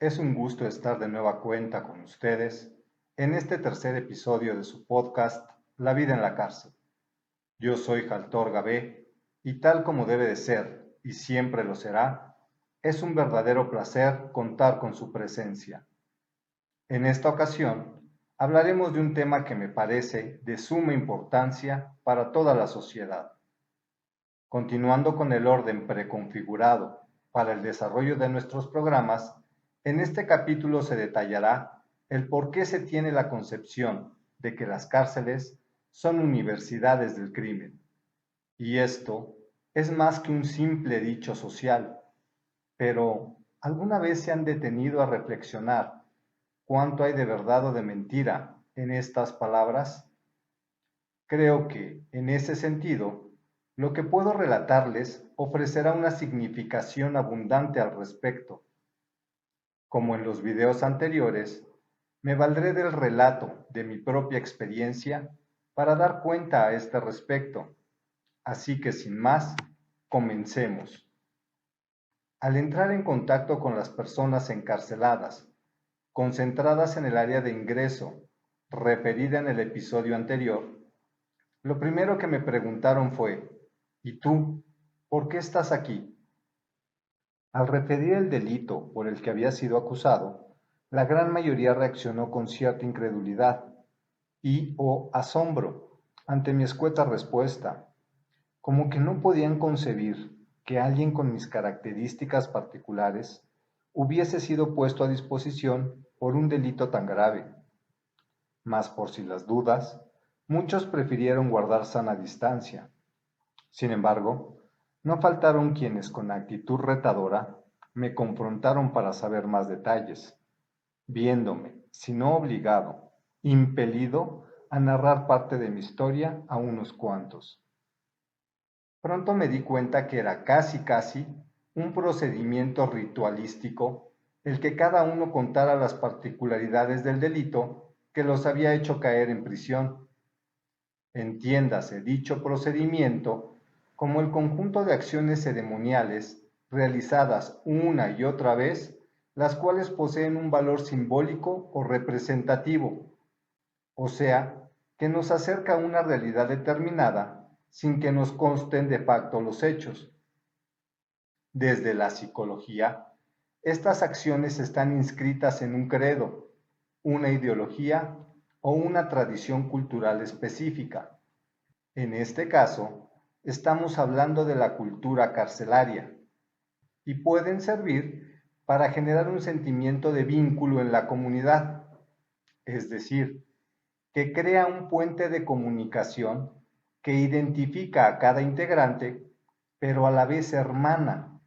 Es un gusto estar de nueva cuenta con ustedes en este tercer episodio de su podcast La vida en la cárcel. Yo soy Jaltor Gabé y tal como debe de ser y siempre lo será, es un verdadero placer contar con su presencia. En esta ocasión hablaremos de un tema que me parece de suma importancia para toda la sociedad. Continuando con el orden preconfigurado para el desarrollo de nuestros programas, en este capítulo se detallará el por qué se tiene la concepción de que las cárceles son universidades del crimen. Y esto es más que un simple dicho social, pero ¿alguna vez se han detenido a reflexionar cuánto hay de verdad o de mentira en estas palabras? Creo que, en ese sentido, lo que puedo relatarles ofrecerá una significación abundante al respecto. Como en los videos anteriores, me valdré del relato de mi propia experiencia para dar cuenta a este respecto. Así que sin más, comencemos. Al entrar en contacto con las personas encarceladas, concentradas en el área de ingreso, referida en el episodio anterior, lo primero que me preguntaron fue, ¿y tú? ¿Por qué estás aquí? Al referir el delito por el que había sido acusado, la gran mayoría reaccionó con cierta incredulidad y o asombro ante mi escueta respuesta, como que no podían concebir que alguien con mis características particulares hubiese sido puesto a disposición por un delito tan grave. Mas por si las dudas, muchos prefirieron guardar sana distancia. Sin embargo, no faltaron quienes con actitud retadora me confrontaron para saber más detalles, viéndome, si no obligado, impelido a narrar parte de mi historia a unos cuantos. Pronto me di cuenta que era casi un procedimiento ritualístico el que cada uno contara las particularidades del delito que los había hecho caer en prisión. Entiéndase dicho procedimiento como el conjunto de acciones ceremoniales realizadas una y otra vez, las cuales poseen un valor simbólico o representativo, o sea, que nos acerca a una realidad determinada sin que nos consten de facto los hechos. Desde la psicología, estas acciones están inscritas en un credo, una ideología o una tradición cultural específica. En este caso, estamos hablando de la cultura carcelaria y pueden servir para generar un sentimiento de vínculo en la comunidad, es decir, que crea un puente de comunicación que identifica a cada integrante, pero a la vez hermana,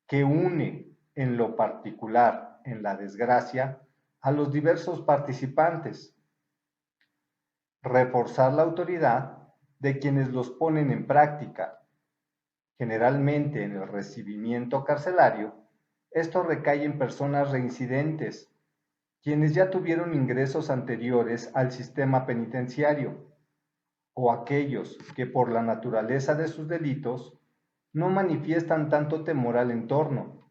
que une en lo particular, en la desgracia, a los diversos participantes. Reforzar la autoridad de quienes los ponen en práctica. Generalmente en el recibimiento carcelario, esto recae en personas reincidentes, quienes ya tuvieron ingresos anteriores al sistema penitenciario, o aquellos que por la naturaleza de sus delitos no manifiestan tanto temor al entorno,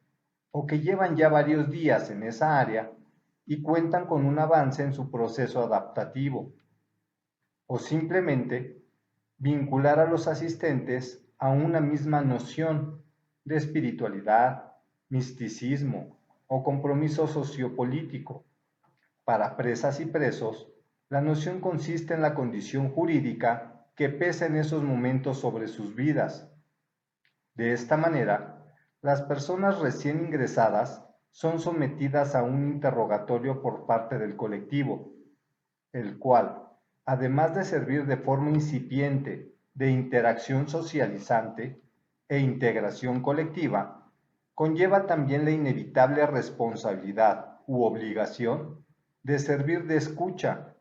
o que llevan ya varios días en esa área y cuentan con un avance en su proceso adaptativo, o simplemente vincular a los asistentes a una misma noción de espiritualidad, misticismo o compromiso sociopolítico. Para presas y presos, la noción consiste en la condición jurídica que pesa en esos momentos sobre sus vidas. De esta manera, las personas recién ingresadas son sometidas a un interrogatorio por parte del colectivo, el cual, además de servir de forma incipiente de interacción socializante e integración colectiva, conlleva también la inevitable responsabilidad u obligación de servir de escucha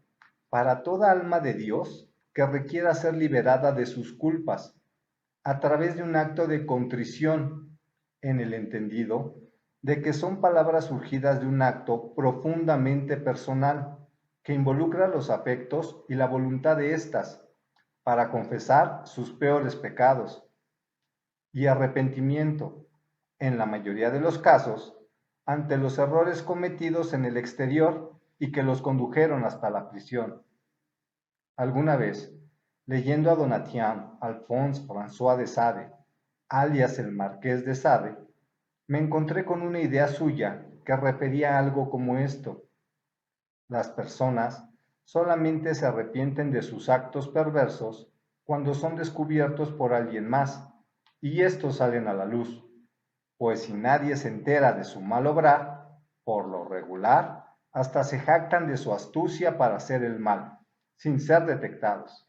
para toda alma de Dios que requiera ser liberada de sus culpas a través de un acto de contrición, en el entendido de que son palabras surgidas de un acto profundamente personal que involucra los afectos y la voluntad de éstas para confesar sus peores pecados, y arrepentimiento, en la mayoría de los casos, ante los errores cometidos en el exterior y que los condujeron hasta la prisión. Alguna vez, leyendo a Donatien Alphonse François de Sade, alias el Marqués de Sade, me encontré con una idea suya que refería a algo como esto: las personas solamente se arrepienten de sus actos perversos cuando son descubiertos por alguien más, y estos salen a la luz, pues si nadie se entera de su mal obrar, por lo regular, hasta se jactan de su astucia para hacer el mal, sin ser detectados.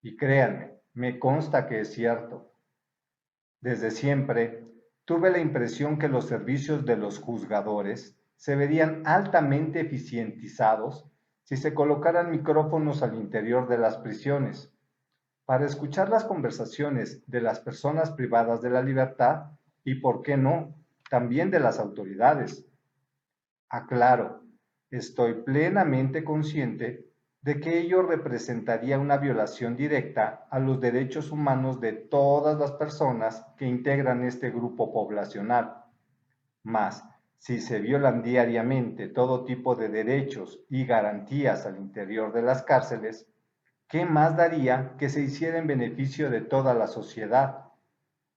Y créanme, me consta que es cierto. Desde siempre, tuve la impresión que los servicios de los juzgadores se verían altamente eficientizados si se colocaran micrófonos al interior de las prisiones, para escuchar las conversaciones de las personas privadas de la libertad y, por qué no, también de las autoridades. Aclaro, estoy plenamente consciente de que ello representaría una violación directa a los derechos humanos de todas las personas que integran este grupo poblacional. Mas, si se violan diariamente todo tipo de derechos y garantías al interior de las cárceles, ¿qué más daría que se hiciera en beneficio de toda la sociedad,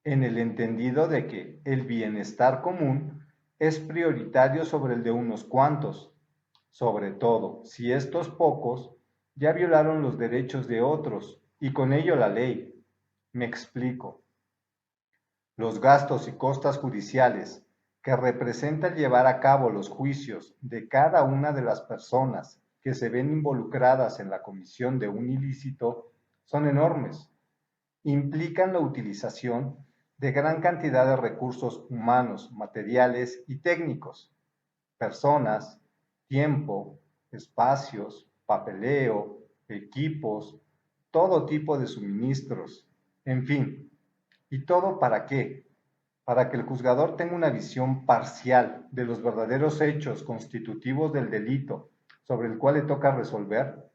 en el entendido de que el bienestar común es prioritario sobre el de unos cuantos, sobre todo si estos pocos ya violaron los derechos de otros y con ello la ley? Me explico. Los gastos y costas judiciales que representa el llevar a cabo los juicios de cada una de las personas que se ven involucradas en la comisión de un ilícito son enormes. Implican la utilización de gran cantidad de recursos humanos, materiales y técnicos, personas, tiempo, espacios, papeleo, equipos, todo tipo de suministros, en fin. ¿Y todo para qué? Para que el juzgador tenga una visión parcial de los verdaderos hechos constitutivos del delito sobre el cual le toca resolver,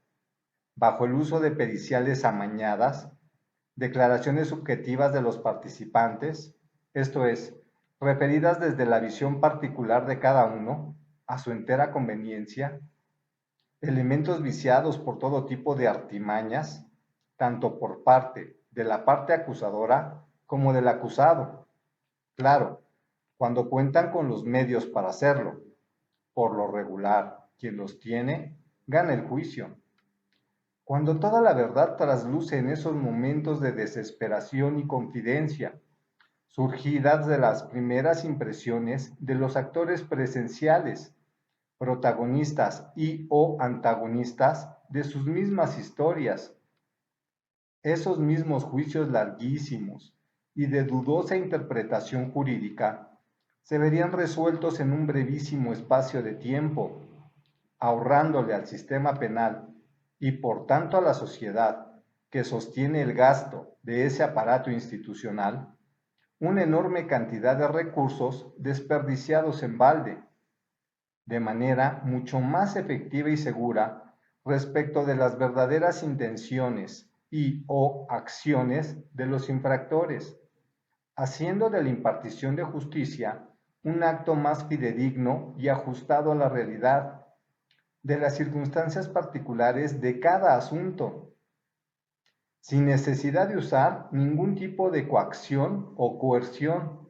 bajo el uso de periciales amañadas, declaraciones subjetivas de los participantes, esto es, referidas desde la visión particular de cada uno, a su entera conveniencia, elementos viciados por todo tipo de artimañas, tanto por parte de la parte acusadora como del acusado. Claro, cuando cuentan con los medios para hacerlo. Por lo regular, quien los tiene, gana el juicio. Cuando toda la verdad trasluce en esos momentos de desesperación y confidencia, surgidas de las primeras impresiones de los actores presenciales, protagonistas y o antagonistas de sus mismas historias. Esos mismos juicios larguísimos y de dudosa interpretación jurídica se verían resueltos en un brevísimo espacio de tiempo, ahorrándole al sistema penal y por tanto a la sociedad que sostiene el gasto de ese aparato institucional una enorme cantidad de recursos desperdiciados en balde, de manera mucho más efectiva y segura respecto de las verdaderas intenciones y o acciones de los infractores, haciendo de la impartición de justicia un acto más fidedigno y ajustado a la realidad de las circunstancias particulares de cada asunto, sin necesidad de usar ningún tipo de coacción o coerción,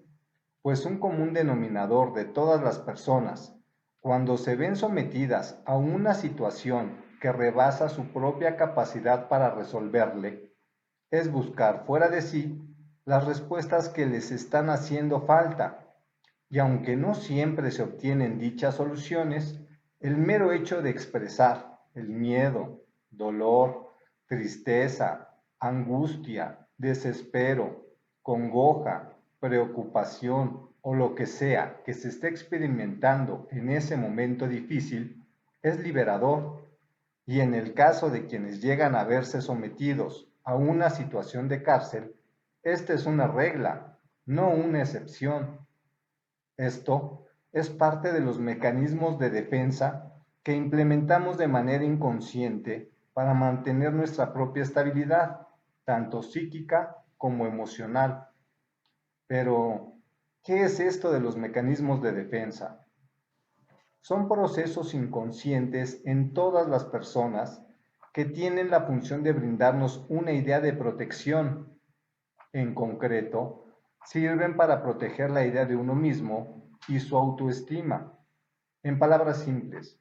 pues un común denominador de todas las personas, cuando se ven sometidas a una situación que rebasa su propia capacidad para resolverle, es buscar fuera de sí las respuestas que les están haciendo falta, y aunque no siempre se obtienen dichas soluciones, el mero hecho de expresar el miedo, dolor, tristeza, angustia, desespero, congoja, preocupación o lo que sea que se esté experimentando en ese momento difícil, es liberador. Y en el caso de quienes llegan a verse sometidos a una situación de cárcel, esta es una regla, no una excepción. Esto es parte de los mecanismos de defensa que implementamos de manera inconsciente para mantener nuestra propia estabilidad, tanto psíquica como emocional. Pero, ¿qué es esto de los mecanismos de defensa? son procesos inconscientes en todas las personas que tienen la función de brindarnos una idea de protección. En concreto, sirven para proteger la idea de uno mismo y su autoestima. En palabras simples,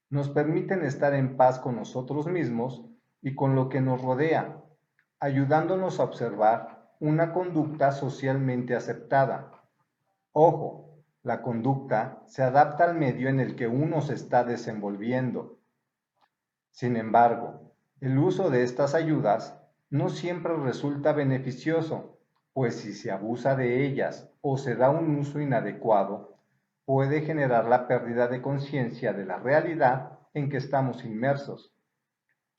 nos permiten estar en paz con nosotros mismos y con lo que nos rodea, ayudándonos a observar una conducta socialmente aceptada. Ojo, la conducta se adapta al medio en el que uno se está desenvolviendo. Sin embargo, el uso de estas ayudas no siempre resulta beneficioso, pues si se abusa de ellas o se da un uso inadecuado, puede generar la pérdida de conciencia de la realidad en que estamos inmersos.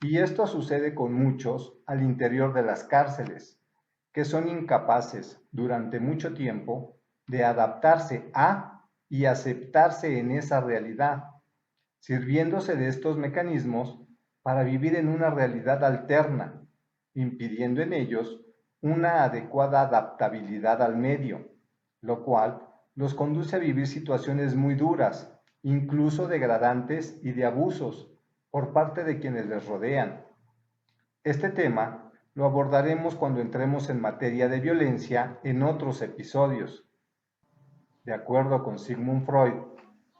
Y esto sucede con muchos al interior de las cárceles, que son incapaces durante mucho tiempo de adaptarse a y aceptarse en esa realidad, sirviéndose de estos mecanismos para vivir en una realidad alterna, impidiendo en ellos una adecuada adaptabilidad al medio, lo cual los conduce a vivir situaciones muy duras, incluso degradantes y de abusos por parte de quienes les rodean. Este tema lo abordaremos cuando entremos en materia de violencia en otros episodios. De acuerdo con Sigmund Freud,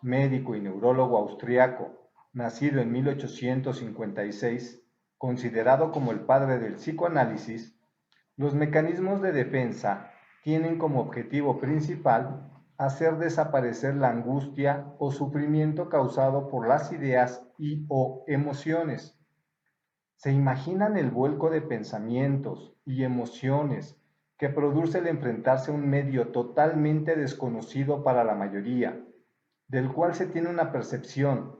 médico y neurólogo austriaco, nacido en 1856, considerado como el padre del psicoanálisis, los mecanismos de defensa tienen como objetivo principal hacer desaparecer la angustia o sufrimiento causado por las ideas y o emociones. ¿Se imaginan el vuelco de pensamientos y emociones que produce el enfrentarse a un medio totalmente desconocido para la mayoría, del cual se tiene una percepción,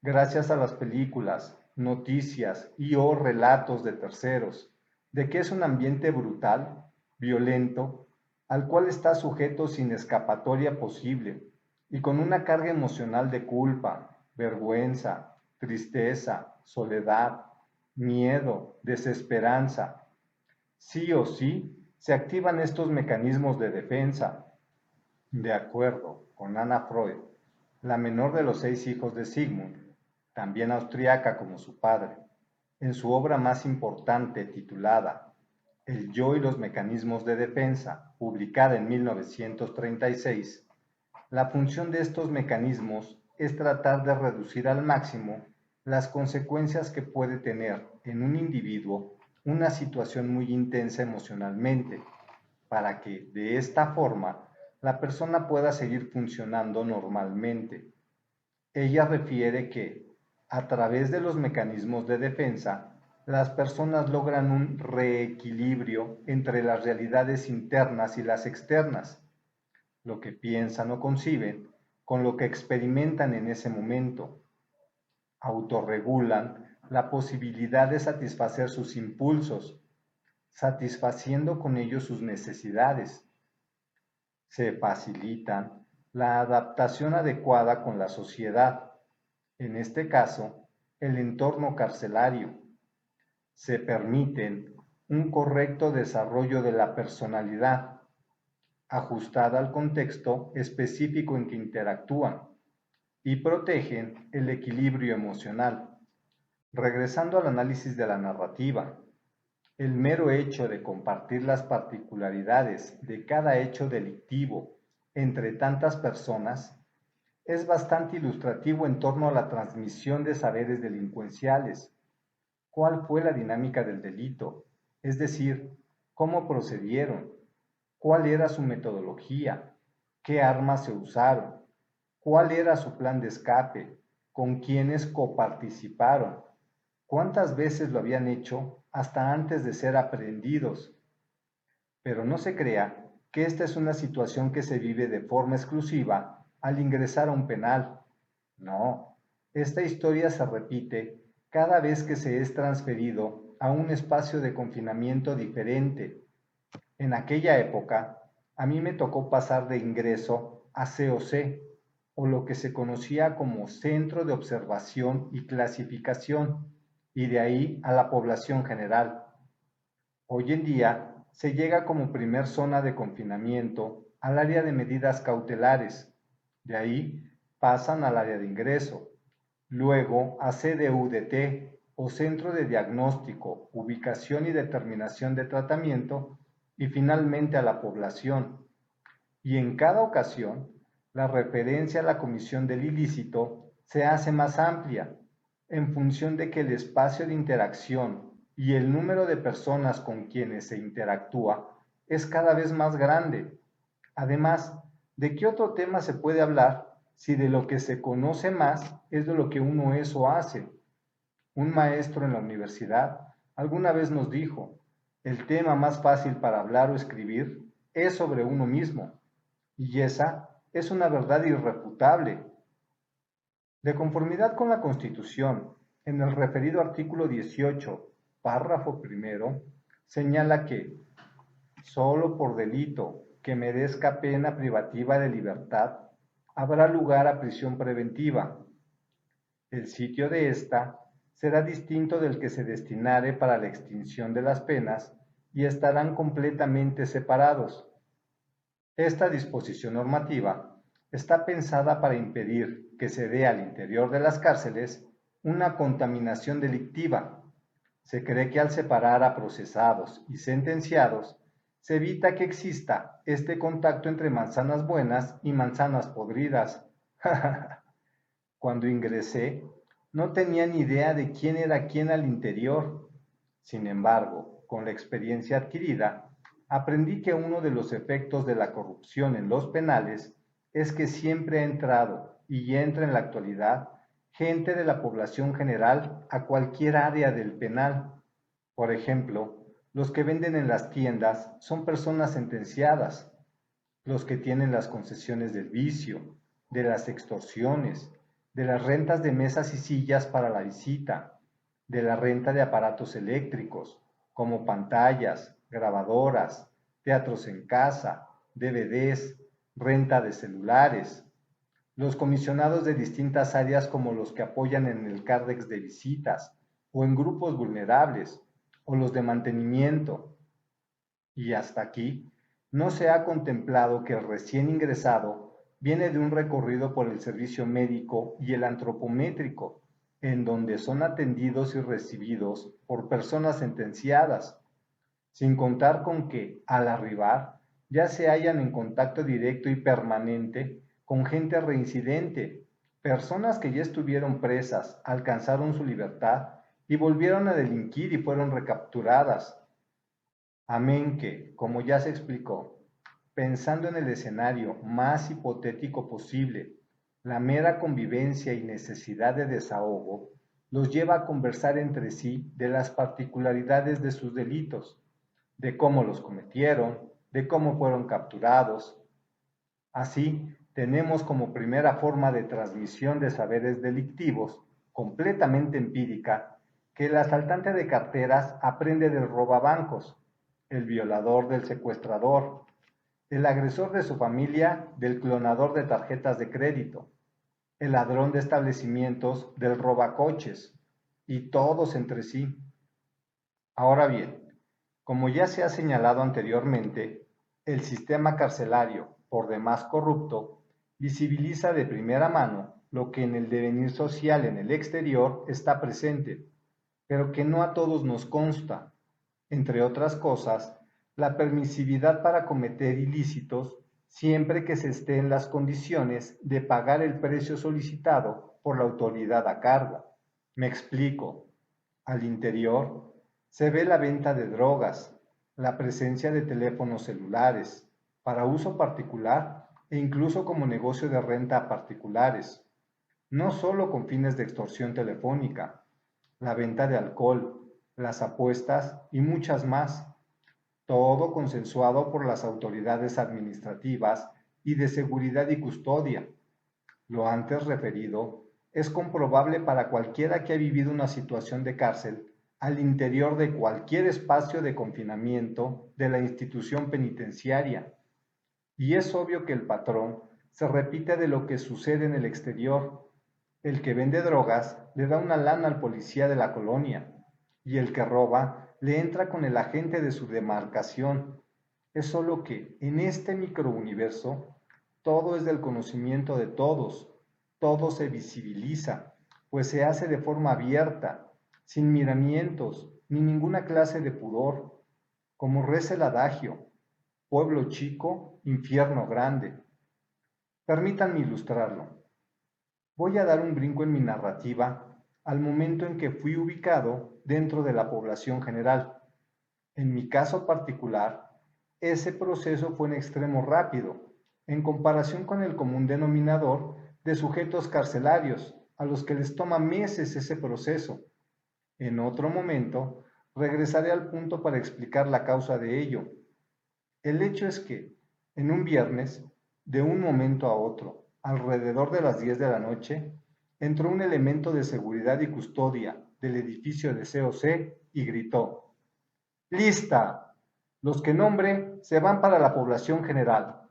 gracias a las películas, noticias y o relatos de terceros, de que es un ambiente brutal, violento, al cual está sujeto sin escapatoria posible y con una carga emocional de culpa, vergüenza, tristeza, soledad, miedo, desesperanza? Sí o sí, se activan estos mecanismos de defensa. De acuerdo con Anna Freud, la menor de los 6 hijos de Sigmund, también austriaca como su padre, en su obra más importante titulada El yo y los mecanismos de defensa, publicada en 1936, la función de estos mecanismos es tratar de reducir al máximo las consecuencias que puede tener en un individuo una situación muy intensa emocionalmente, para que, de esta forma, la persona pueda seguir funcionando normalmente. Ella refiere que, a través de los mecanismos de defensa, las personas logran un reequilibrio entre las realidades internas y las externas, lo que piensan o conciben, con lo que experimentan en ese momento. Autorregulan la posibilidad de satisfacer sus impulsos, satisfaciendo con ello sus necesidades. Se facilitan la adaptación adecuada con la sociedad, en este caso, el entorno carcelario. Se permiten un correcto desarrollo de la personalidad, ajustada al contexto específico en que interactúan, y protegen el equilibrio emocional. Regresando al análisis de la narrativa, el mero hecho de compartir las particularidades de cada hecho delictivo entre tantas personas es bastante ilustrativo en torno a la transmisión de saberes delincuenciales. ¿Cuál fue la dinámica del delito? Es decir, ¿cómo procedieron? ¿Cuál era su metodología? ¿Qué armas se usaron? ¿Cuál era su plan de escape? ¿Con quiénes coparticiparon? ¿Cuántas veces lo habían hecho hasta antes de ser aprehendidos? Pero no se crea que esta es una situación que se vive de forma exclusiva al ingresar a un penal. No, esta historia se repite cada vez que se es transferido a un espacio de confinamiento diferente. En aquella época, a mí me tocó pasar de ingreso a COC, o lo que se conocía como Centro de Observación y Clasificación, y de ahí a la población general. Hoy en día se llega como primer zona de confinamiento al área de medidas cautelares. De ahí pasan al área de ingreso, luego a CDUDT o Centro de Diagnóstico, Ubicación y Determinación de Tratamiento y finalmente a la población. Y en cada ocasión, la referencia a la comisión del ilícito se hace más amplia, en función de que el espacio de interacción y el número de personas con quienes se interactúa es cada vez más grande. Además, ¿de qué otro tema se puede hablar si de lo que se conoce más es de lo que uno es o hace? Un maestro en la universidad alguna vez nos dijo, el tema más fácil para hablar o escribir es sobre uno mismo, y esa es una verdad irrefutable. De conformidad con la Constitución, en el referido artículo 18, párrafo primero, señala que solo por delito que merezca pena privativa de libertad habrá lugar a prisión preventiva. El sitio de esta será distinto del que se destinare para la extinción de las penas y estarán completamente separados. Esta disposición normativa está pensada para impedir que se dé al interior de las cárceles una contaminación delictiva. Se cree que al separar a procesados y sentenciados, se evita que exista este contacto entre manzanas buenas y manzanas podridas. Cuando ingresé, no tenía ni idea de quién era quién al interior. Sin embargo, con la experiencia adquirida, aprendí que uno de los efectos de la corrupción en los penales es que siempre ha entrado y entra en la actualidad gente de la población general a cualquier área del penal. Por ejemplo, los que venden en las tiendas son personas sentenciadas, los que tienen las concesiones del vicio, de las extorsiones, de las rentas de mesas y sillas para la visita, de la renta de aparatos eléctricos, como pantallas, grabadoras, teatros en casa, DVDs, renta de celulares, los comisionados de distintas áreas como los que apoyan en el cárdex de visitas o en grupos vulnerables, o los de mantenimiento. Y hasta aquí, no se ha contemplado que el recién ingresado viene de un recorrido por el servicio médico y el antropométrico, en donde son atendidos y recibidos por personas sentenciadas, sin contar con que, al arribar, ya se hallan en contacto directo y permanente con gente reincidente, personas que ya estuvieron presas, alcanzaron su libertad y volvieron a delinquir y fueron recapturadas. Amén que, como ya se explicó, pensando en el escenario más hipotético posible, la mera convivencia y necesidad de desahogo los lleva a conversar entre sí de las particularidades de sus delitos, de cómo los cometieron, de cómo fueron capturados. Así, tenemos como primera forma de transmisión de saberes delictivos, completamente empírica, que el asaltante de carteras aprende del robabancos, el violador del secuestrador, el agresor de su familia del clonador de tarjetas de crédito, el ladrón de establecimientos del robacoches, y todos entre sí. Ahora bien, como ya se ha señalado anteriormente, el sistema carcelario, por demás corrupto, visibiliza de primera mano lo que en el devenir social en el exterior está presente, pero que no a todos nos consta. Entre otras cosas, la permisividad para cometer ilícitos siempre que se esté en las condiciones de pagar el precio solicitado por la autoridad a cargo. Me explico. Al interior se ve la venta de drogas, la presencia de teléfonos celulares, para uso particular e incluso como negocio de renta a particulares, no solo con fines de extorsión telefónica, la venta de alcohol, las apuestas y muchas más, todo consensuado por las autoridades administrativas y de seguridad y custodia. Lo antes referido es comprobable para cualquiera que ha vivido una situación de cárcel al interior de cualquier espacio de confinamiento de la institución penitenciaria. Y es obvio que el patrón se repite de lo que sucede en el exterior. El que vende drogas le da una lana al policía de la colonia y el que roba le entra con el agente de su demarcación. Es solo que en este microuniverso todo es del conocimiento de todos. todo se visibiliza, pues se hace de forma abierta, sin miramientos, ni ninguna clase de pudor, como reza el adagio, pueblo chico, infierno grande. Permítanme ilustrarlo. Voy a dar un brinco en mi narrativa al momento en que fui ubicado dentro de la población general. En mi caso particular, ese proceso fue en extremo rápido, en comparación con el común denominador de sujetos carcelarios, a los que les toma meses ese proceso. En otro momento, regresaré al punto para explicar la causa de ello. El hecho es que, en un viernes, de un momento a otro, alrededor de las 10 de la noche, entró un elemento de seguridad y custodia del edificio de COC y gritó: ¡Lista! Los que nombre se van para la población general.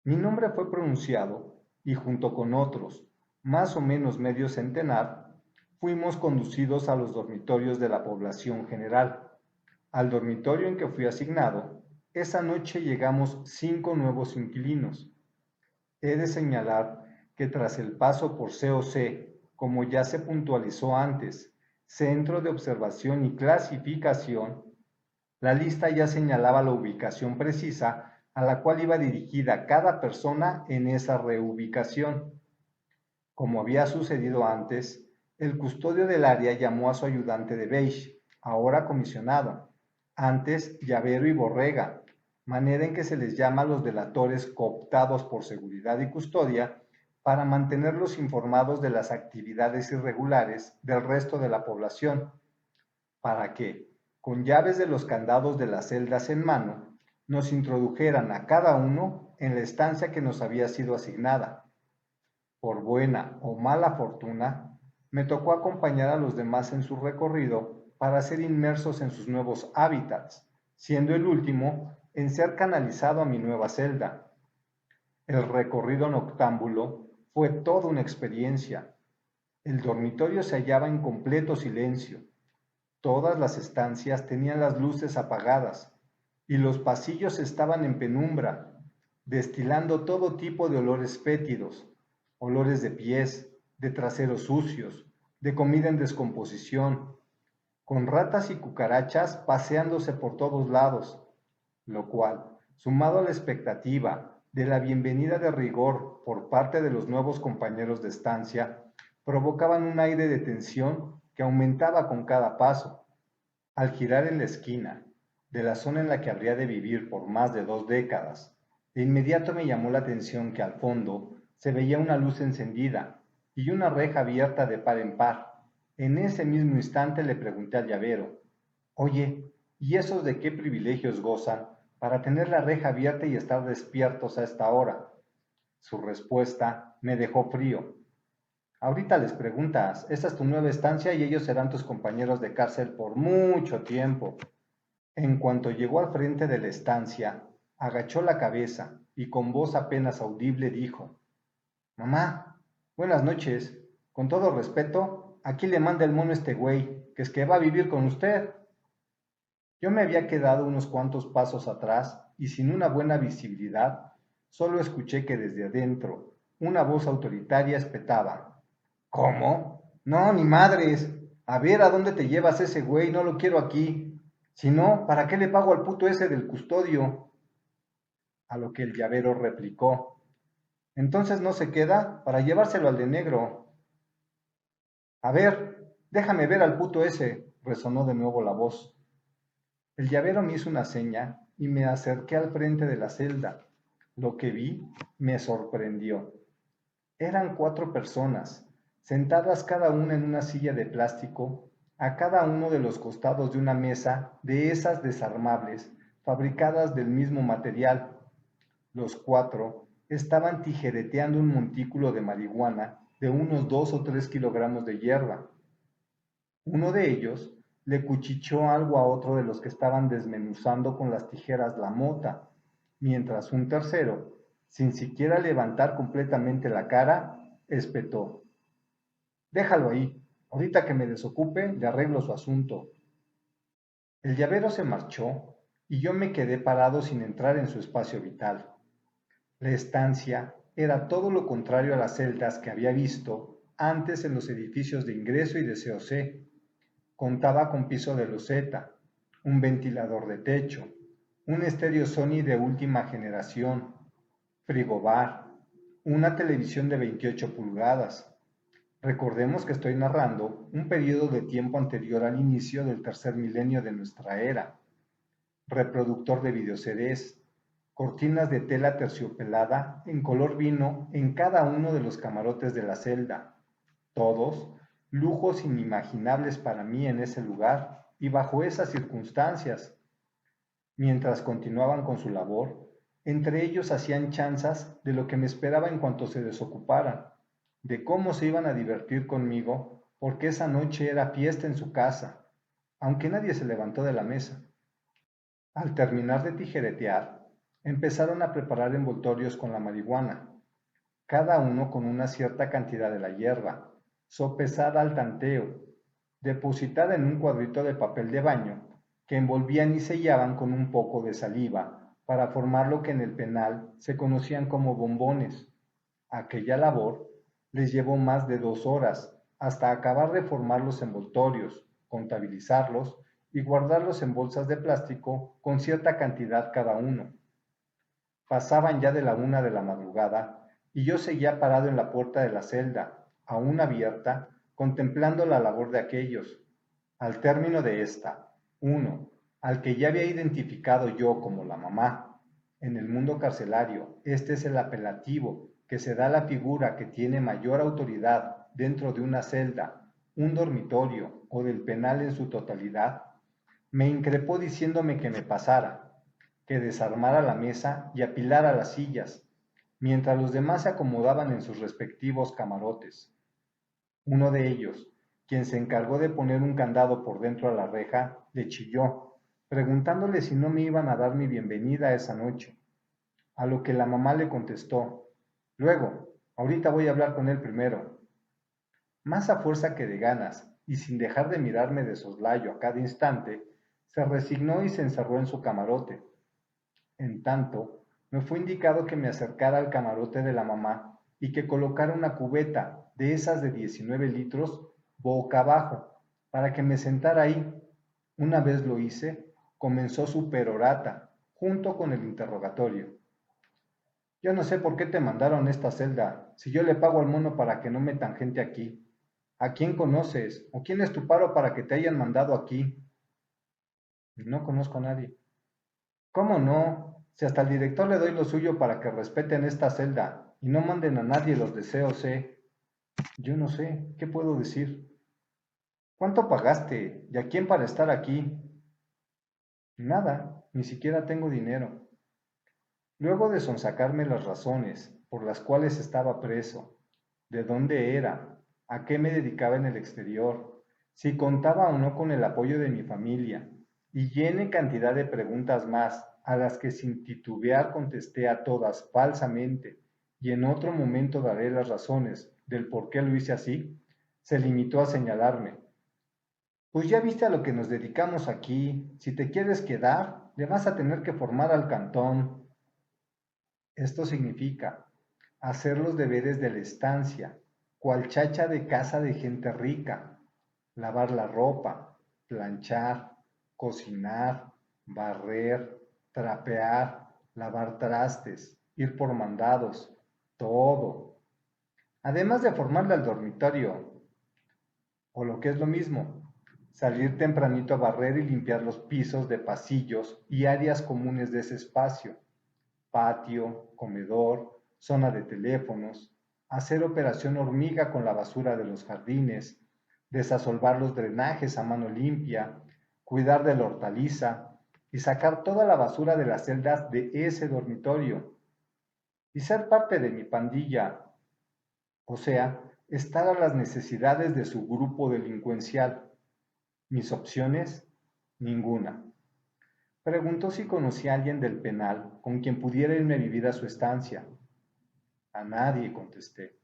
Mi nombre fue pronunciado y junto con otros, más o menos medio centenar, fuimos conducidos a los dormitorios de la población general. Al dormitorio en que fui asignado, esa noche llegamos 5 nuevos inquilinos. He de señalar que tras el paso por COC, como ya se puntualizó antes, Centro de Observación y Clasificación, la lista ya señalaba la ubicación precisa a la cual iba dirigida cada persona en esa reubicación. Como había sucedido antes, el custodio del área llamó a su ayudante de beige, ahora comisionado, antes Llavero y Borrega, manera en que se les llama a los delatores cooptados por seguridad y custodia para mantenerlos informados de las actividades irregulares del resto de la población, para que, con llaves de los candados de las celdas en mano, nos introdujeran a cada uno en la estancia que nos había sido asignada. Por buena o mala fortuna, me tocó acompañar a los demás en su recorrido para ser inmersos en sus nuevos hábitats, siendo el último en ser canalizado a mi nueva celda. El recorrido noctámbulo fue toda una experiencia. El dormitorio se hallaba en completo silencio. Todas las estancias tenían las luces apagadas y los pasillos estaban en penumbra, destilando todo tipo de olores fétidos, olores de pies, de traseros sucios, de comida en descomposición, con ratas y cucarachas paseándose por todos lados, lo cual, sumado a la expectativa de la bienvenida de rigor por parte de los nuevos compañeros de estancia, provocaban un aire de tensión que aumentaba con cada paso. Al girar en la esquina de la zona en la que habría de vivir por más de 2 décadas, de inmediato me llamó la atención que al fondo se veía una luz encendida y una reja abierta de par en par. En ese mismo instante le pregunté al llavero: oye, ¿y esos de qué privilegios gozan para tener la reja abierta y estar despiertos a esta hora? Su respuesta me dejó frío. Ahorita les preguntas, esta es tu nueva estancia y ellos serán tus compañeros de cárcel por mucho tiempo. En cuanto llegó al frente de la estancia, agachó la cabeza y con voz apenas audible dijo: mamá, buenas noches. Con todo respeto, aquí le manda el mono este güey, que es que va a vivir con usted. Yo me había quedado unos cuantos pasos atrás y sin una buena visibilidad, solo escuché que desde adentro una voz autoritaria espetaba: ¿cómo? No, ni madres. A ver a dónde te llevas ese güey, no lo quiero aquí. Si no, ¿para qué le pago al puto ese del custodio? A lo que el llavero replicó: entonces no se queda para llevárselo al de negro. A ver, déjame ver al puto ese, resonó de nuevo la voz. El llavero me hizo una seña y me acerqué al frente de la celda. Lo que vi me sorprendió. Eran 4 personas, sentadas cada una en una silla de plástico, a cada uno de los costados de una mesa de esas desarmables, fabricadas del mismo material. Los 4 estaban tijereteando un montículo de marihuana de unos 2 o 3 kilogramos de hierba. Uno de ellos le cuchicheó algo a otro de los que estaban desmenuzando con las tijeras la mota, mientras un tercero, sin siquiera levantar completamente la cara, espetó: déjalo ahí, ahorita que me desocupe le arreglo su asunto. El llavero se marchó y yo me quedé parado sin entrar en su espacio vital. La estancia era todo lo contrario a las celdas que había visto antes en los edificios de ingreso y de COC. Contaba con piso de loseta, un ventilador de techo, un estéreo Sony de última generación, frigobar, una televisión de 28 pulgadas. Recordemos que estoy narrando un periodo de tiempo anterior al inicio del tercer milenio de nuestra era. Reproductor de videoCDs, cortinas de tela terciopelada en color vino en cada uno de los camarotes de la celda. Todos lujos inimaginables para mí en ese lugar y bajo esas circunstancias. Mientras continuaban con su labor, entre ellos hacían chanzas de lo que me esperaba en cuanto se desocuparan, de cómo se iban a divertir conmigo, porque esa noche era fiesta en su casa, aunque nadie se levantó de la mesa. Al terminar de tijeretear, empezaron a preparar envoltorios con la marihuana, cada uno con una cierta cantidad de la hierba, sopesada al tanteo, depositada en un cuadrito de papel de baño, que envolvían y sellaban con un poco de saliva para formar lo que en el penal se conocían como bombones. Aquella labor les llevó más de 2 horas, hasta acabar de formar los envoltorios, contabilizarlos y guardarlos en bolsas de plástico con cierta cantidad cada uno. Pasaban ya de la 1 de la madrugada y yo seguía parado en la puerta de la celda, aún abierta, contemplando la labor de aquellos. Al término de esta, uno, al que ya había identificado yo como la mamá. En el mundo carcelario, este es el apelativo que se da a la figura que tiene mayor autoridad dentro de una celda, un dormitorio o del penal en su totalidad. Me increpó diciéndome que me pasara, que desarmara la mesa y apilara las sillas, mientras los demás se acomodaban en sus respectivos camarotes. Uno de ellos, quien se encargó de poner un candado por dentro a la reja, le chilló, preguntándole si no me iban a dar mi bienvenida esa noche, a lo que la mamá le contestó: luego, ahorita voy a hablar con él primero. Más a fuerza que de ganas, y sin dejar de mirarme de soslayo a cada instante, se resignó y se encerró en su camarote. En tanto, me fue indicado que me acercara al camarote de la mamá y que colocara una cubeta de esas de 19 litros boca abajo, para que me sentara ahí. Una vez lo hice, comenzó su perorata, junto con el interrogatorio. Yo no sé por qué te mandaron esta celda, si yo le pago al mono para que no metan gente aquí. ¿A quién conoces? ¿O quién es tu paro para que te hayan mandado aquí? No conozco a nadie. ¿Cómo no? Si hasta al director le doy lo suyo para que respeten esta celda y no manden a nadie los de COC. Yo no sé, ¿qué puedo decir? ¿Cuánto pagaste? ¿Y a quién para estar aquí? Nada, ni siquiera tengo dinero. Luego de sonsacarme las razones por las cuales estaba preso, de dónde era, a qué me dedicaba en el exterior, si contaba o no con el apoyo de mi familia, y llena cantidad de preguntas más, a las que sin titubear contesté a todas falsamente, y en otro momento daré las razones del por qué lo hice así, se limitó a señalarme. Pues ya viste a lo que nos dedicamos aquí, si te quieres quedar, le vas a tener que formar al cantón. Esto significa hacer los deberes de la estancia, cual chacha de casa de gente rica, lavar la ropa, planchar, cocinar, barrer, trapear, lavar trastes, ir por mandados, todo. Además de formarle al dormitorio, o lo que es lo mismo, salir tempranito a barrer y limpiar los pisos de pasillos y áreas comunes de ese espacio, patio, comedor, zona de teléfonos, hacer operación hormiga con la basura de los jardines, desasolvar los drenajes a mano limpia, cuidar de la hortaliza y sacar toda la basura de las celdas de ese dormitorio. Y ser parte de mi pandilla, o sea, estar a las necesidades de su grupo delincuencial. Mis opciones, ninguna. Preguntó si conocía a alguien del penal con quien pudiera irme a vivir a su estancia. A nadie, contesté.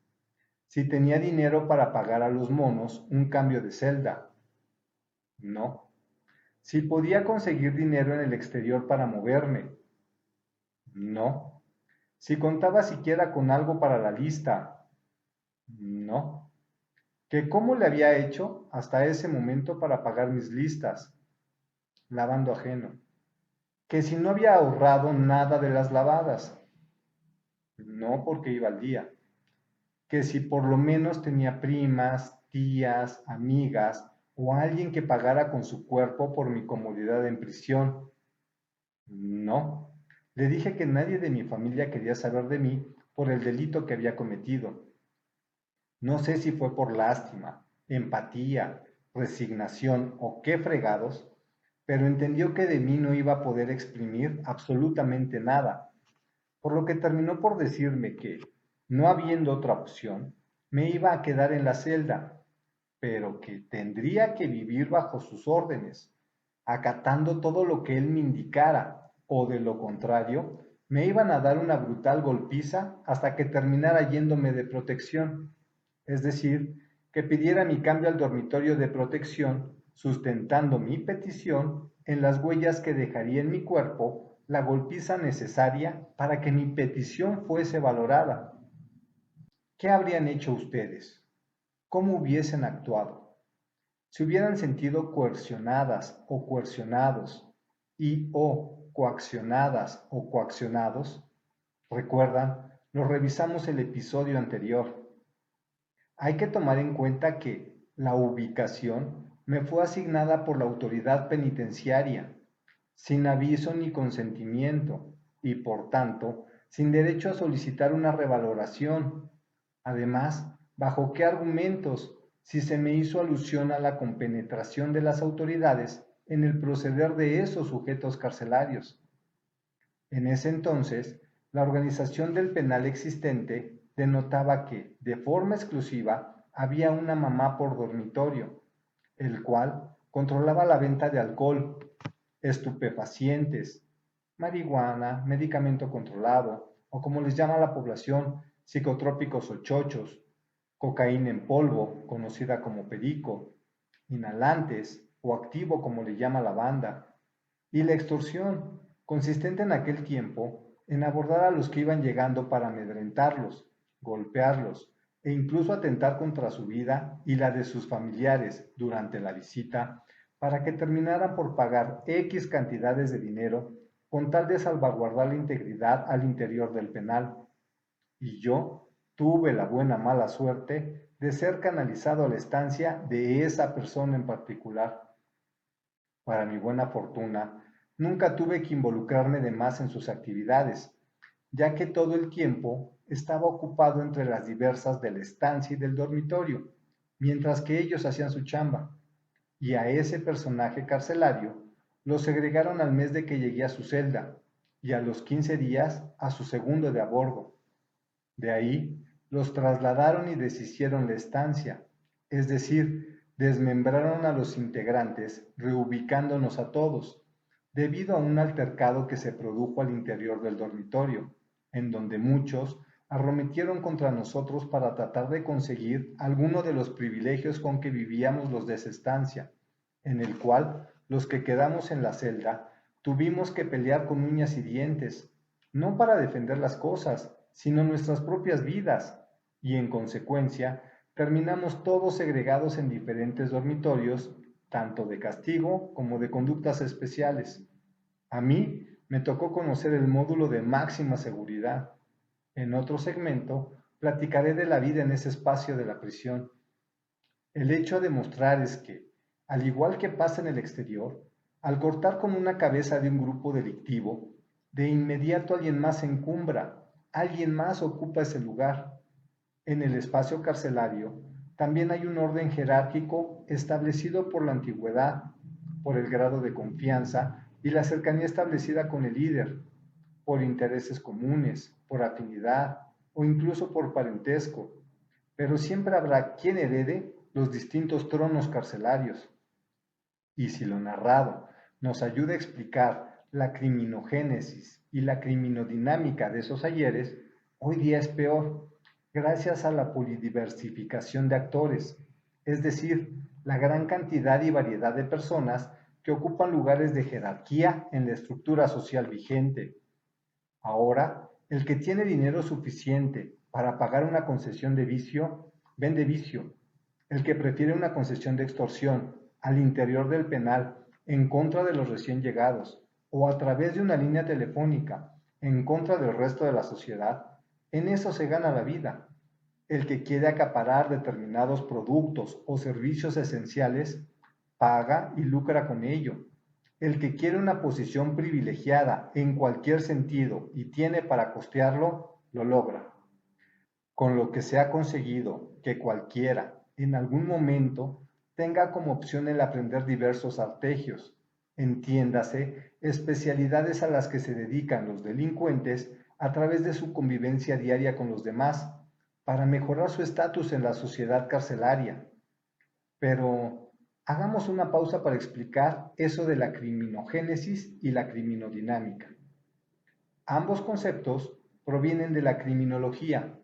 Si tenía dinero para pagar a los monos un cambio de celda. No. Si podía conseguir dinero en el exterior para moverme. No. Si contaba siquiera con algo para la lista. No. Que cómo le había hecho hasta ese momento para pagar mis listas, lavando ajeno. Que si no había ahorrado nada de las lavadas. No, porque iba al día. Que si por lo menos tenía primas, tías, amigas o alguien que pagara con su cuerpo por mi comodidad en prisión. No. Le dije que nadie de mi familia quería saber de mí por el delito que había cometido. No sé si fue por lástima, empatía, resignación o qué fregados, pero entendió que de mí no iba a poder exprimir absolutamente nada, por lo que terminó por decirme que, no habiendo otra opción, me iba a quedar en la celda, pero que tendría que vivir bajo sus órdenes, acatando todo lo que él me indicara, o de lo contrario, me iban a dar una brutal golpiza hasta que terminara yéndome de protección, es decir, que pidiera mi cambio al dormitorio de protección, sustentando mi petición en las huellas que dejaría en mi cuerpo la golpiza necesaria para que mi petición fuese valorada. ¿Qué habrían hecho ustedes? ¿Cómo hubiesen actuado? Si hubieran sentido coercionadas o coercionados y o coaccionadas o coaccionados, recuerdan, lo revisamos el episodio anterior. Hay que tomar en cuenta que la ubicación me fue asignada por la autoridad penitenciaria, sin aviso ni consentimiento, y por tanto, sin derecho a solicitar una revaloración. Además, ¿bajo qué argumentos, si se me hizo alusión a la compenetración de las autoridades en el proceder de esos sujetos carcelarios? En ese entonces, la organización del penal existente denotaba que, de forma exclusiva, había una mamá por dormitorio, el cual controlaba la venta de alcohol, estupefacientes, marihuana, medicamento controlado, o como les llama la población, psicotrópicos o chochos, cocaína en polvo, conocida como perico, inhalantes o activo como le llama la banda, y la extorsión, consistente en aquel tiempo en abordar a los que iban llegando para amedrentarlos, golpearlos e incluso atentar contra su vida y la de sus familiares durante la visita para que terminaran por pagar X cantidades de dinero con tal de salvaguardar la integridad al interior del penal. Y yo tuve la buena mala suerte de ser canalizado a la estancia de esa persona en particular. Para mi buena fortuna, nunca tuve que involucrarme de más en sus actividades, ya que todo el tiempo estaba ocupado entre las diversas de la estancia y del dormitorio, mientras que ellos hacían su chamba. Y a ese personaje carcelario lo segregaron al mes de que llegué a su celda, y a los 15 días a su segundo de a bordo. De ahí los trasladaron y deshicieron la estancia, es decir, desmembraron a los integrantes, reubicándonos a todos, debido a un altercado que se produjo al interior del dormitorio, en donde muchos arremetieron contra nosotros para tratar de conseguir alguno de los privilegios con que vivíamos los de esa estancia, en el cual los que quedamos en la celda tuvimos que pelear con uñas y dientes, no para defender las cosas, sino nuestras propias vidas, y en consecuencia terminamos todos segregados en diferentes dormitorios, tanto de castigo como de conductas especiales. A mí me tocó conocer el módulo de máxima seguridad. En otro segmento platicaré de la vida en ese espacio de la prisión. El hecho de mostrar es que, al igual que pasa en el exterior, al cortar con una cabeza de un grupo delictivo, de inmediato alguien más se encumbra, alguien más ocupa ese lugar. En el espacio carcelario también hay un orden jerárquico establecido por la antigüedad, por el grado de confianza y la cercanía establecida con el líder, por intereses comunes, por afinidad o incluso por parentesco, pero siempre habrá quien herede los distintos tronos carcelarios. Y si lo narrado nos ayuda a explicar la criminogénesis y la criminodinámica de esos ayeres, hoy día es peor, gracias a la polidiversificación de actores, es decir, la gran cantidad y variedad de personas que ocupan lugares de jerarquía en la estructura social vigente. Ahora, El que tiene dinero suficiente para pagar una concesión de vicio, vende vicio. El que prefiere una concesión de extorsión al interior del penal en contra de los recién llegados o a través de una línea telefónica en contra del resto de la sociedad, en eso se gana la vida. El que quiere acaparar determinados productos o servicios esenciales, paga y lucra con ello. El que quiere una posición privilegiada en cualquier sentido y tiene para costearlo, lo logra. Con lo que se ha conseguido que cualquiera, en algún momento, tenga como opción el aprender diversos artegios, entiéndase, especialidades a las que se dedican los delincuentes a través de su convivencia diaria con los demás, para mejorar su estatus en la sociedad carcelaria. Pero hagamos una pausa para explicar eso de la criminogénesis y la criminodinámica. Ambos conceptos provienen de la criminología.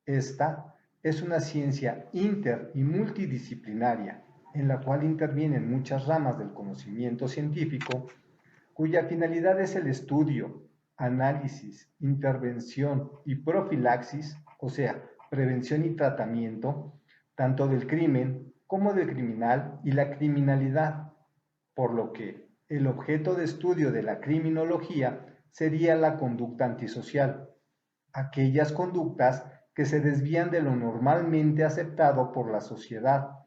Esta es una ciencia inter y multidisciplinaria en la cual intervienen muchas ramas del conocimiento científico, cuya finalidad es el estudio, análisis, intervención y profilaxis, o sea, prevención y tratamiento, tanto del crimen como del criminal y la criminalidad, por lo que el objeto de estudio de la criminología sería la conducta antisocial, aquellas conductas que se desvían de lo normalmente aceptado por la sociedad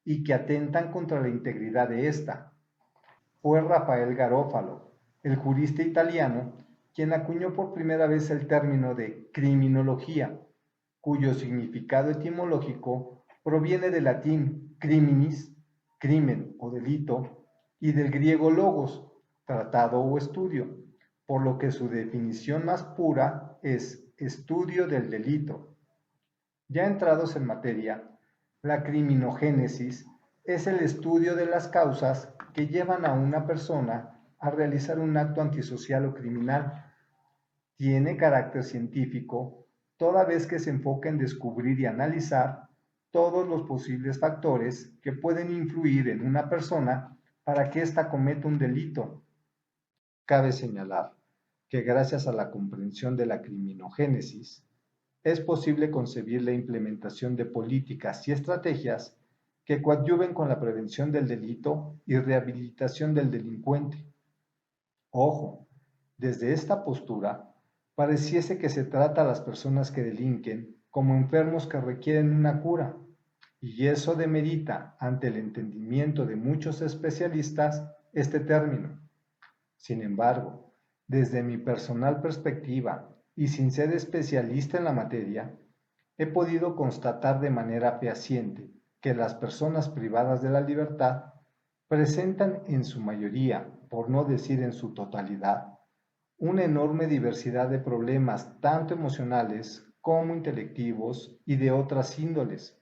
y que atentan contra la integridad de ésta. Fue Rafael Garofalo, el jurista italiano, quien acuñó por primera vez el término de criminología, cuyo significado etimológico proviene del latín criminis, crimen o delito, y del griego logos, tratado o estudio, por lo que su definición más pura es estudio del delito. Ya entrados en materia, la criminogénesis es el estudio de las causas que llevan a una persona a realizar un acto antisocial o criminal. Tiene carácter científico, toda vez que se enfoca en descubrir y analizar todos los posibles factores que pueden influir en una persona para que ésta cometa un delito. Cabe señalar que gracias a la comprensión de la criminogénesis, es posible concebir la implementación de políticas y estrategias que coadyuven con la prevención del delito y rehabilitación del delincuente. Ojo, desde esta postura, pareciese que se trata a las personas que delinquen como enfermos que requieren una cura, y eso demerita, ante el entendimiento de muchos especialistas, este término. Sin embargo, desde mi personal perspectiva y sin ser especialista en la materia, he podido constatar de manera fehaciente que las personas privadas de la libertad presentan en su mayoría, por no decir en su totalidad, una enorme diversidad de problemas tanto emocionales como intelectivos y de otras índoles,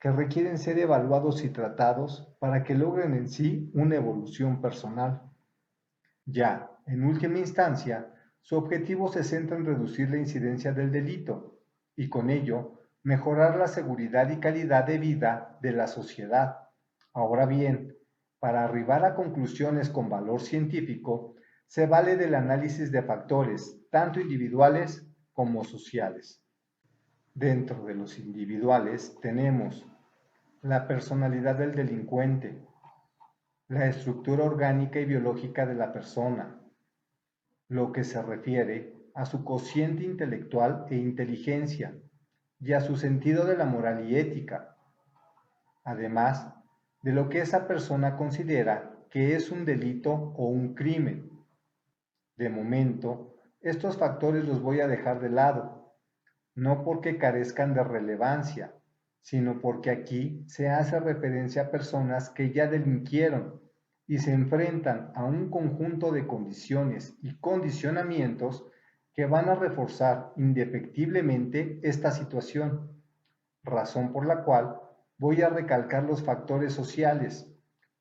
que requieren ser evaluados y tratados para que logren en sí una evolución personal. Ya, en última instancia, su objetivo se centra en reducir la incidencia del delito y con ello mejorar la seguridad y calidad de vida de la sociedad. Ahora bien, para arribar a conclusiones con valor científico, se vale del análisis de factores tanto individuales como sociales. Dentro de los individuales tenemos la personalidad del delincuente, la estructura orgánica y biológica de la persona, lo que se refiere a su cociente intelectual e inteligencia y a su sentido de la moral y ética, además de lo que esa persona considera que es un delito o un crimen. De momento, estos factores los voy a dejar de lado, no porque carezcan de relevancia, sino porque aquí se hace referencia a personas que ya delinquieron y se enfrentan a un conjunto de condiciones y condicionamientos que van a reforzar indefectiblemente esta situación, razón por la cual voy a recalcar los factores sociales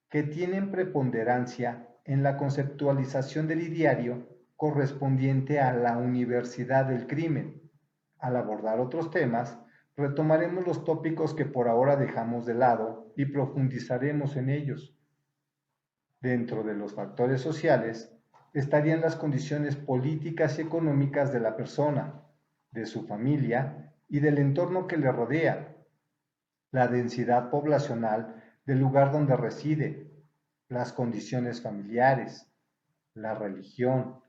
que tienen preponderancia en la conceptualización del ideario correspondiente a la universidad del crimen. Al abordar otros temas, retomaremos los tópicos que por ahora dejamos de lado y profundizaremos en ellos. Dentro de los factores sociales, estarían las condiciones políticas y económicas de la persona, de su familia y del entorno que le rodea, la densidad poblacional del lugar donde reside, las condiciones familiares, la religión,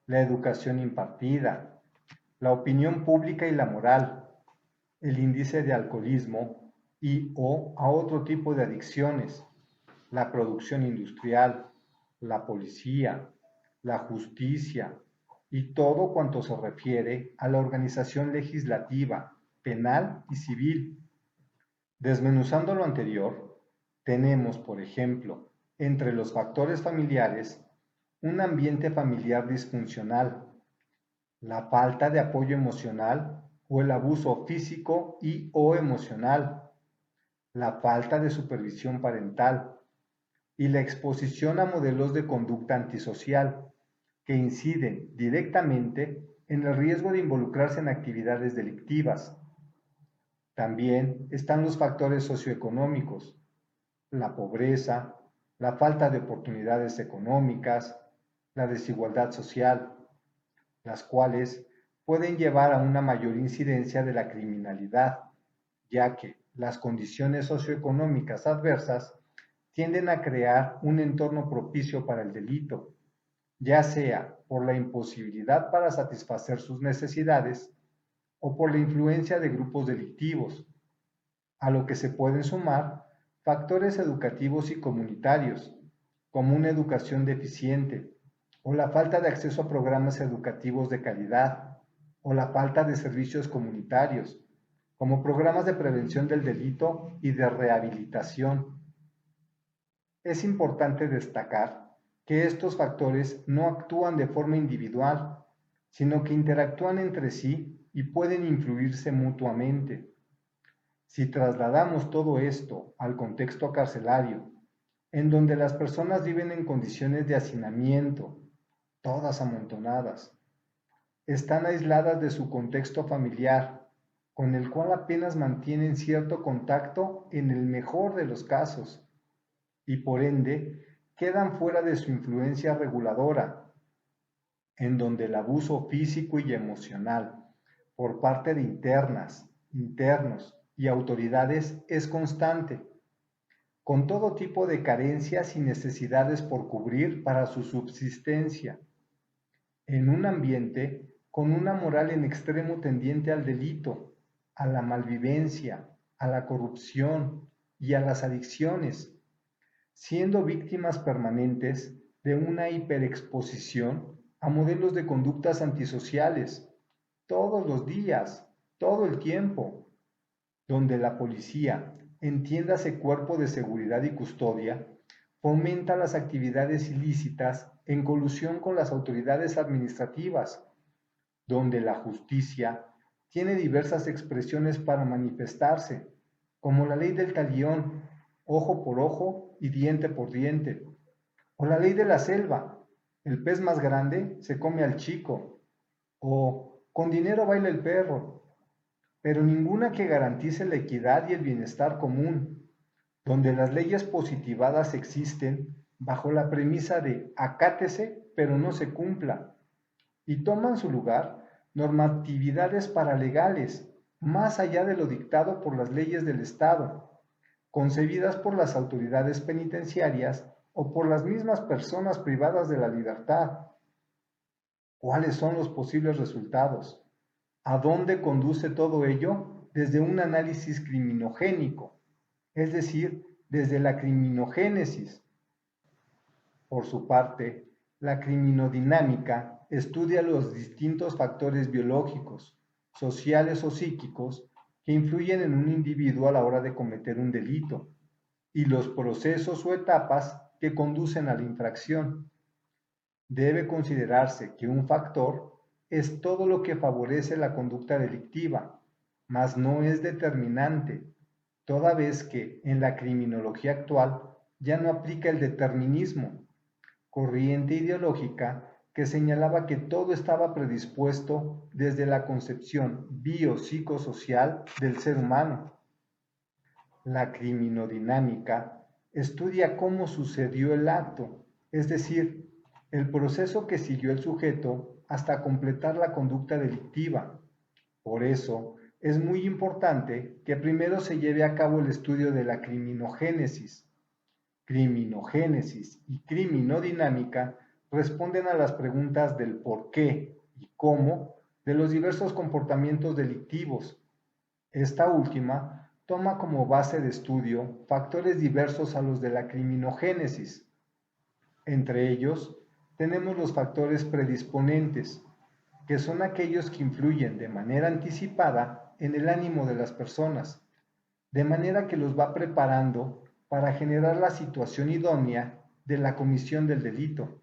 la educación impartida, la opinión pública y la moral, el índice de alcoholismo y o a otro tipo de adicciones, la producción industrial, la policía, la justicia y todo cuanto se refiere a la organización legislativa, penal y civil. Desmenuzando lo anterior, tenemos, por ejemplo, entre los factores familiares, un ambiente familiar disfuncional, la falta de apoyo emocional o el abuso físico y o emocional, la falta de supervisión parental y la exposición a modelos de conducta antisocial que inciden directamente en el riesgo de involucrarse en actividades delictivas. También están los factores socioeconómicos, la pobreza, la falta de oportunidades económicas, la desigualdad social, las cuales pueden llevar a una mayor incidencia de la criminalidad, ya que las condiciones socioeconómicas adversas tienden a crear un entorno propicio para el delito, ya sea por la imposibilidad para satisfacer sus necesidades o por la influencia de grupos delictivos, a lo que se pueden sumar factores educativos y comunitarios, como una educación deficiente, o la falta de acceso a programas educativos de calidad, o la falta de servicios comunitarios, como programas de prevención del delito y de rehabilitación. Es importante destacar que estos factores no actúan de forma individual, sino que interactúan entre sí y pueden influirse mutuamente. Si trasladamos todo esto al contexto carcelario, en donde las personas viven en condiciones de hacinamiento, todas amontonadas, están aisladas de su contexto familiar, con el cual apenas mantienen cierto contacto en el mejor de los casos, y por ende quedan fuera de su influencia reguladora, en donde el abuso físico y emocional por parte de internos y autoridades es constante, con todo tipo de carencias y necesidades por cubrir para su subsistencia, en un ambiente con una moral en extremo tendiente al delito, a la malvivencia, a la corrupción y a las adicciones, siendo víctimas permanentes de una hiperexposición a modelos de conductas antisociales, todos los días, todo el tiempo, donde la policía, entiéndase cuerpo de seguridad y custodia, fomenta las actividades ilícitas en colusión con las autoridades administrativas, donde la justicia tiene diversas expresiones para manifestarse, como la ley del talión, ojo por ojo y diente por diente, o la ley de la selva, el pez más grande se come al chico, o con dinero baila el perro, pero ninguna que garantice la equidad y el bienestar común, donde las leyes positivadas existen bajo la premisa de acátese pero no se cumpla, y toman su lugar normatividades paralegales, más allá de lo dictado por las leyes del Estado, concebidas por las autoridades penitenciarias o por las mismas personas privadas de la libertad. ¿Cuáles son los posibles resultados? ¿A dónde conduce todo ello? Desde un análisis criminogénico, es decir, desde la criminogénesis. Por su parte, la criminodinámica estudia los distintos factores biológicos, sociales o psíquicos que influyen en un individuo a la hora de cometer un delito y los procesos o etapas que conducen a la infracción. Debe considerarse que un factor es todo lo que favorece la conducta delictiva, mas no es determinante, toda vez que en la criminología actual ya no aplica el determinismo, corriente ideológica que señalaba que todo estaba predispuesto desde la concepción biopsicosocial del ser humano. La criminodinámica estudia cómo sucedió el acto, es decir, el proceso que siguió el sujeto hasta completar la conducta delictiva. Por eso, es muy importante que primero se lleve a cabo el estudio de la criminogénesis. Criminogénesis y criminodinámica responden a las preguntas del por qué y cómo de los diversos comportamientos delictivos. Esta última toma como base de estudio factores diversos a los de la criminogénesis. Entre ellos, tenemos los factores predisponentes, que son aquellos que influyen de manera anticipada en el ánimo de las personas, de manera que los va preparando para generar la situación idónea de la comisión del delito.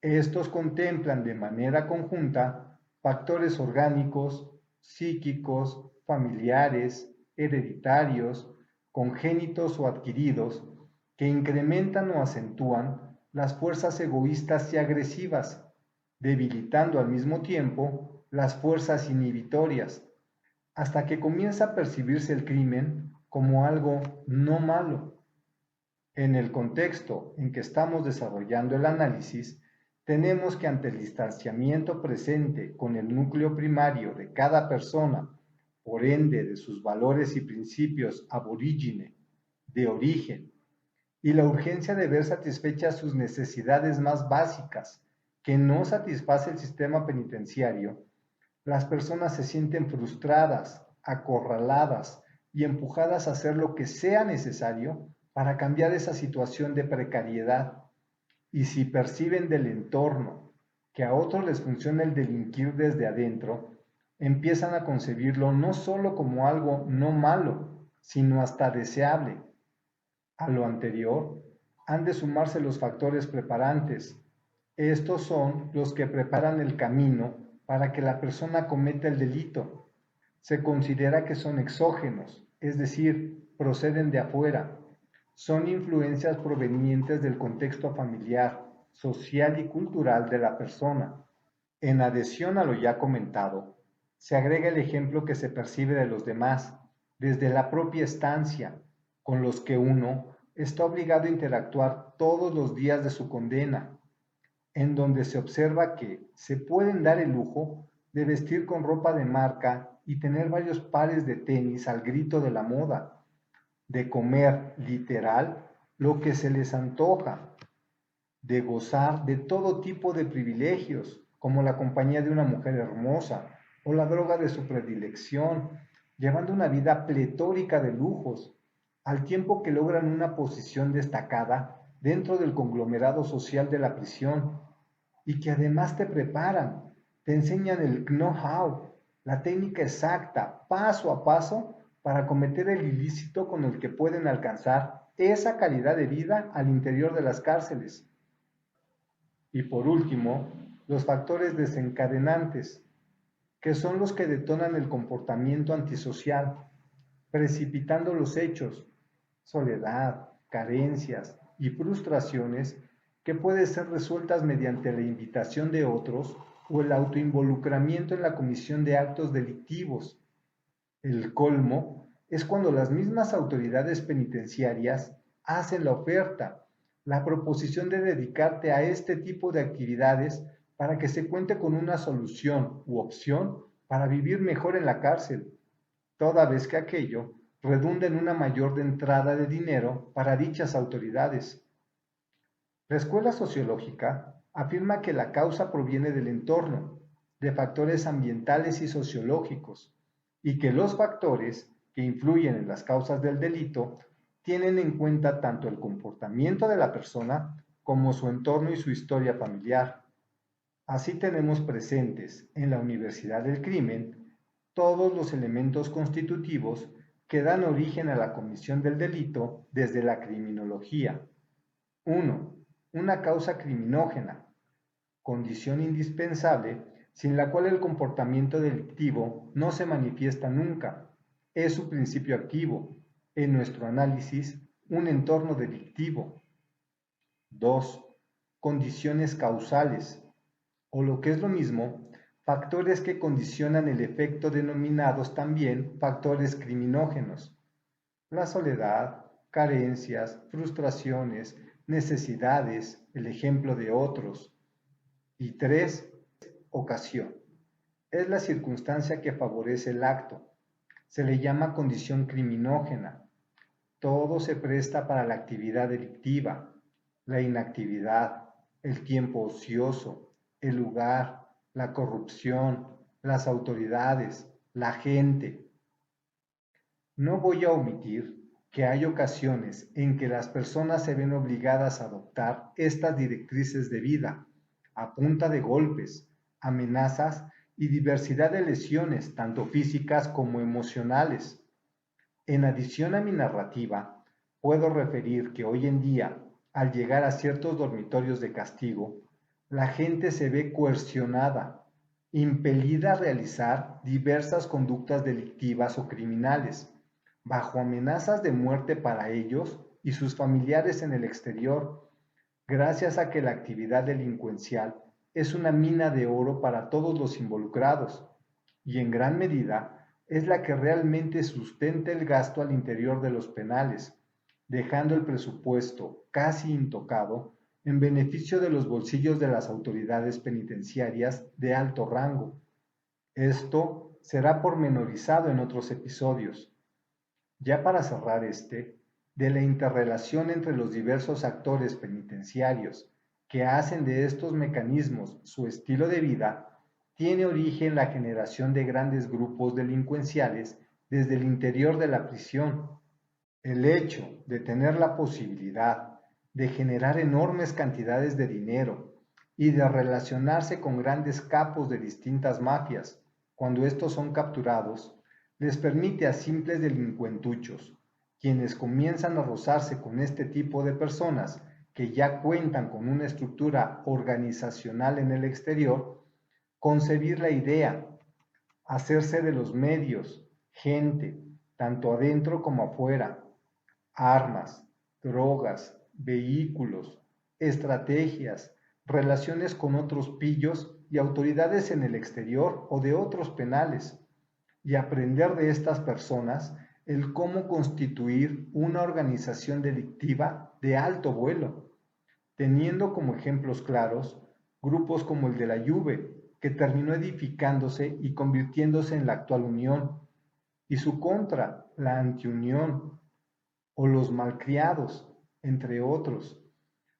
Estos contemplan de manera conjunta factores orgánicos, psíquicos, familiares, hereditarios, congénitos o adquiridos, que incrementan o acentúan las fuerzas egoístas y agresivas, debilitando al mismo tiempo las fuerzas inhibitorias, hasta que comienza a percibirse el crimen como algo no malo. En el contexto en que estamos desarrollando el análisis, tenemos que ante el distanciamiento presente con el núcleo primario de cada persona, por ende de sus valores y principios aborígine, de origen, y la urgencia de ver satisfechas sus necesidades más básicas, que no satisface el sistema penitenciario, las personas se sienten frustradas, acorraladas y empujadas a hacer lo que sea necesario para cambiar esa situación de precariedad. Y si perciben del entorno que a otros les funciona el delinquir desde adentro, empiezan a concebirlo no solo como algo no malo, sino hasta deseable. A lo anterior, han de sumarse los factores preparantes. Estos son los que preparan el camino para que la persona cometa el delito. Se considera que son exógenos, es decir, proceden de afuera. Son influencias provenientes del contexto familiar, social y cultural de la persona. En adhesión a lo ya comentado, se agrega el ejemplo que se percibe de los demás, desde la propia estancia, con los que uno está obligado a interactuar todos los días de su condena, en donde se observa que se pueden dar el lujo de vestir con ropa de marca y tener varios pares de tenis al grito de la moda, de comer literal lo que se les antoja, de gozar de todo tipo de privilegios, como la compañía de una mujer hermosa o la droga de su predilección, llevando una vida pletórica de lujos, al tiempo que logran una posición destacada dentro del conglomerado social de la prisión, y que además te preparan, te enseñan el know-how, la técnica exacta, paso a paso, para cometer el ilícito con el que pueden alcanzar esa calidad de vida al interior de las cárceles. Y por último, los factores desencadenantes, que son los que detonan el comportamiento antisocial, precipitando los hechos, soledad, carencias y frustraciones que pueden ser resueltas mediante la invitación de otros o el autoinvolucramiento en la comisión de actos delictivos. El colmo es cuando las mismas autoridades penitenciarias hacen la oferta, la proposición de dedicarte a este tipo de actividades para que se cuente con una solución u opción para vivir mejor en la cárcel, toda vez que aquello redunda en una mayor entrada de dinero para dichas autoridades. La escuela sociológica afirma que la causa proviene del entorno, de factores ambientales y sociológicos, y que los factores que influyen en las causas del delito tienen en cuenta tanto el comportamiento de la persona como su entorno y su historia familiar. Así tenemos presentes en la Universidad del Crimen todos los elementos constitutivos que dan origen a la comisión del delito desde la criminología. 1. Una causa criminógena, condición indispensable sin la cual el comportamiento delictivo no se manifiesta nunca. Es su principio activo, en nuestro análisis, un entorno delictivo. 2. Condiciones causales, o lo que es lo mismo, factores que condicionan el efecto denominados también factores criminógenos. La soledad, carencias, frustraciones, necesidades, el ejemplo de otros. Y 3, ocasión. Es la circunstancia que favorece el acto. Se le llama condición criminógena. Todo se presta para la actividad delictiva, la inactividad, el tiempo ocioso, el lugar, la corrupción, las autoridades, la gente. No voy a omitir que hay ocasiones en que las personas se ven obligadas a adoptar estas directrices de vida, a punta de golpes, amenazas y diversidad de lesiones, tanto físicas como emocionales. En adición a mi narrativa, puedo referir que hoy en día, al llegar a ciertos dormitorios de castigo, la gente se ve coercionada, impelida a realizar diversas conductas delictivas o criminales, bajo amenazas de muerte para ellos y sus familiares en el exterior, gracias a que la actividad delincuencial es una mina de oro para todos los involucrados y en gran medida es la que realmente sustenta el gasto al interior de los penales, dejando el presupuesto casi intocado en beneficio de los bolsillos de las autoridades penitenciarias de alto rango. Esto será pormenorizado en otros episodios. Ya para cerrar de la interrelación entre los diversos actores penitenciarios que hacen de estos mecanismos su estilo de vida, tiene origen la generación de grandes grupos delincuenciales desde el interior de la prisión. El hecho de tener la posibilidad de generar enormes cantidades de dinero y de relacionarse con grandes capos de distintas mafias, cuando estos son capturados, les permite a simples delincuentuchos, quienes comienzan a rozarse con este tipo de personas que ya cuentan con una estructura organizacional en el exterior, concebir la idea, hacerse de los medios, gente, tanto adentro como afuera, armas, drogas, vehículos, estrategias, relaciones con otros pillos y autoridades en el exterior o de otros penales, y aprender de estas personas el cómo constituir una organización delictiva de alto vuelo, teniendo como ejemplos claros grupos como el de la Juve, que terminó edificándose y convirtiéndose en la actual Unión, y su contra, la Antiunión, o los malcriados, entre otros,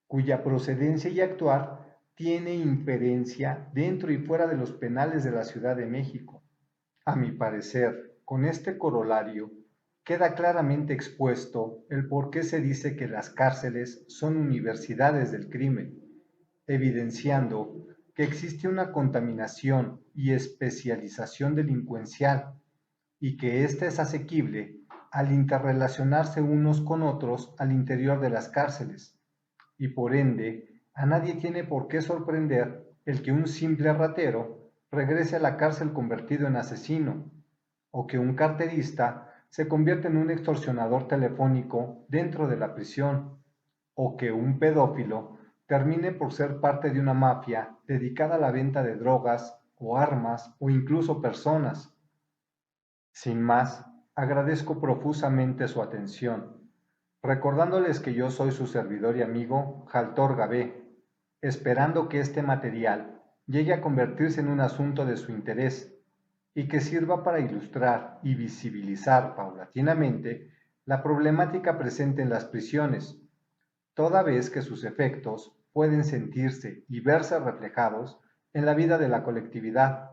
cuya procedencia y actuar tiene inferencia dentro y fuera de los penales de la Ciudad de México. A mi parecer, con este corolario, queda claramente expuesto el por qué se dice que las cárceles son universidades del crimen, evidenciando que existe una contaminación y especialización delincuencial y que ésta es asequible al interrelacionarse unos con otros al interior de las cárceles, y por ende a nadie tiene por qué sorprender el que un simple ratero regrese a la cárcel convertido en asesino, o que un carterista se convierta en un extorsionador telefónico dentro de la prisión, o que un pedófilo termine por ser parte de una mafia dedicada a la venta de drogas o armas o incluso personas. Sin más, agradezco profusamente su atención, recordándoles que yo soy su servidor y amigo Jaltor Gabé, esperando que este material llegue a convertirse en un asunto de su interés y que sirva para ilustrar y visibilizar paulatinamente la problemática presente en las prisiones, toda vez que sus efectos pueden sentirse y verse reflejados en la vida de la colectividad.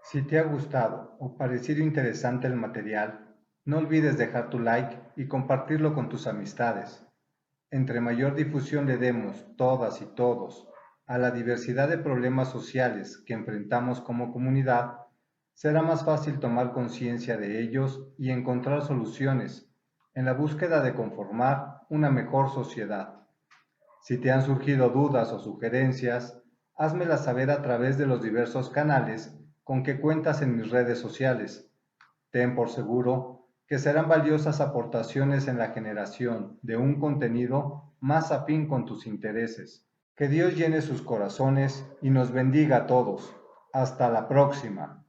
Si te ha gustado o parecido interesante el material, no olvides dejar tu like y compartirlo con tus amistades. Entre mayor difusión le demos todas y todos a la diversidad de problemas sociales que enfrentamos como comunidad, será más fácil tomar conciencia de ellos y encontrar soluciones en la búsqueda de conformar una mejor sociedad. Si te han surgido dudas o sugerencias, házmelas saber a través de los diversos canales con que cuentas en mis redes sociales. Ten por seguro que serán valiosas aportaciones en la generación de un contenido más afín con tus intereses. Que Dios llene sus corazones y nos bendiga a todos. Hasta la próxima.